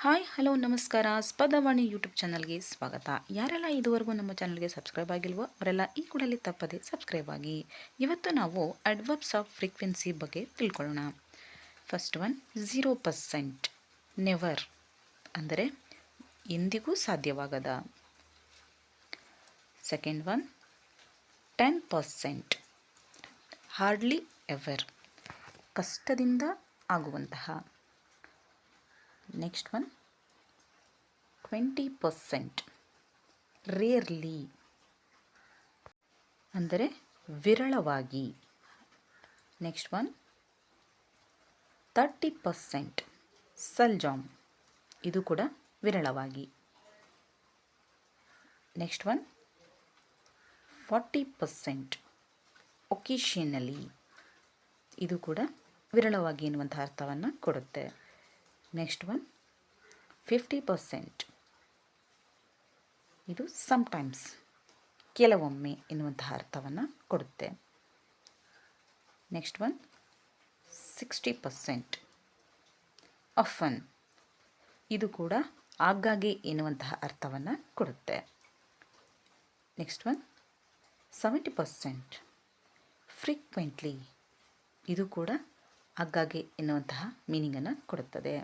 Hi hello ನಮಸ್ಕಾರ ಸ್ಪದವಾಣಿ YouTube ಚಾನಲ್ಗೆ ಸ್ವಾಗತ. ಯಾರೆಲ್ಲ ಇದುವರೆಗೂ ನಮ್ಮ ಚಾನಲ್ಗೆ ಸಬ್ಸ್ಕ್ರೈಬ್ ಆಗಿಲ್ವೋ ಅವರೆಲ್ಲ ಈ ಕೂಡಲೇ ತಪ್ಪದೆ ಸಬ್ಸ್ಕ್ರೈಬ್ ಆಗಿ. ಇವತ್ತು ನಾವು ಅಡ್ವರ್ಬ್ಸ್ ಆಫ್ ಫ್ರೀಕ್ವೆನ್ಸಿ ಬಗ್ಗೆ ತಿಳ್ಕೊಳ್ಳೋಣ. ಫಸ್ಟ್ ಒನ್ 0%, ನೆವರ್ ಅಂದರೆ ಎಂದಿಗೂ ಸಾಧ್ಯವಾಗದ. ಸೆಕೆಂಡ್ ಒನ್ 10%, ಹಾರ್ಡ್ಲಿ ಎವರ್, ಕಷ್ಟದಿಂದ ಆಗುವಂತಹ. ನೆಕ್ಸ್ಟ್ ಒನ್ 20%, ರೇರ್ಲಿ ಅಂದರೆ ವಿರಳವಾಗಿ. ನೆಕ್ಸ್ಟ್ ಒನ್ 30%, ಸಲ್ಜಾಮ್, ಇದು ಕೂಡ ವಿರಳವಾಗಿ. ನೆಕ್ಸ್ಟ್ ಒನ್ 40%, ಒಕೇಶನಲಿ, ಇದು ಕೂಡ ವಿರಳವಾಗಿ ಎನ್ನುವಂಥ ಅರ್ಥವನ್ನು ಕೊಡುತ್ತೆ. ನೆಕ್ಸ್ಟ್ ಒನ್ 50%, ಇದು ಸಮ್ಟೈಮ್ಸ್, ಕೆಲವೊಮ್ಮೆ ಎನ್ನುವಂತಹ ಅರ್ಥವನ್ನು ಕೊಡುತ್ತೆ. ನೆಕ್ಸ್ಟ್ ಒನ್ 60%, ಅಫನ್, ಇದು ಕೂಡ ಆಗಾಗ್ಗೆ ಎನ್ನುವಂತಹ ಅರ್ಥವನ್ನು ಕೊಡುತ್ತೆ. ನೆಕ್ಸ್ಟ್ ಒನ್ 70%, ಫ್ರೀಕ್ವೆಂಟ್ಲಿ, ಇದು ಕೂಡ ಆಗಾಗ್ಗೆ ಎನ್ನುವಂತಹ ಮೀನಿಂಗನ್ನು ಕೊಡುತ್ತದೆ.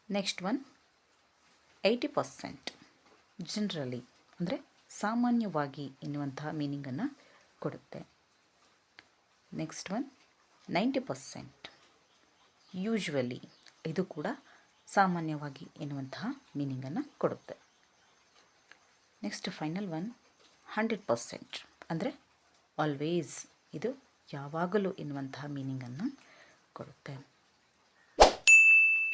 ನೆಕ್ಸ್ಟ್ ಒನ್ 80%, ಜನರಲಿ ಅಂದರೆ ಸಾಮಾನ್ಯವಾಗಿ ಎನ್ನುವಂತಹ ಮೀನಿಂಗನ್ನು ಕೊಡುತ್ತೆ. ನೆಕ್ಸ್ಟ್ ಒನ್ 90%, ಯೂಶ್ವಲಿ, ಇದು ಕೂಡ ಸಾಮಾನ್ಯವಾಗಿ ಎನ್ನುವಂತಹ ಮೀನಿಂಗನ್ನು ಕೊಡುತ್ತೆ. ನೆಕ್ಸ್ಟ್ ಫೈನಲ್ ಒನ್ 100%, ಅಂದರೆ ಆಲ್ವೇಸ್, ಇದು ಯಾವಾಗಲೂ ಎನ್ನುವಂತಹ ಮೀನಿಂಗನ್ನು ಕೊಡುತ್ತೆ.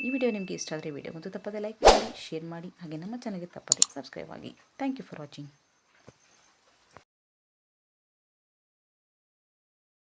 ಈ ವಿಡಿಯೋ ನಿಮಗೆ ಇಷ್ಟ ಆದರೆ ವಿಡಿಯೋ ಒಂದು ತಪ್ಪದೆ ಲೈಕ್ ಮಾಡಿ, ಶೇರ್ ಮಾಡಿ, ಹಾಗೆ ನಮ್ಮ ಚಾನಲ್ಗೆ ತಪ್ಪದೆ ಸಬ್ಸ್ಕ್ರೈಬ್ ಆಗಿ. Thank you for watching.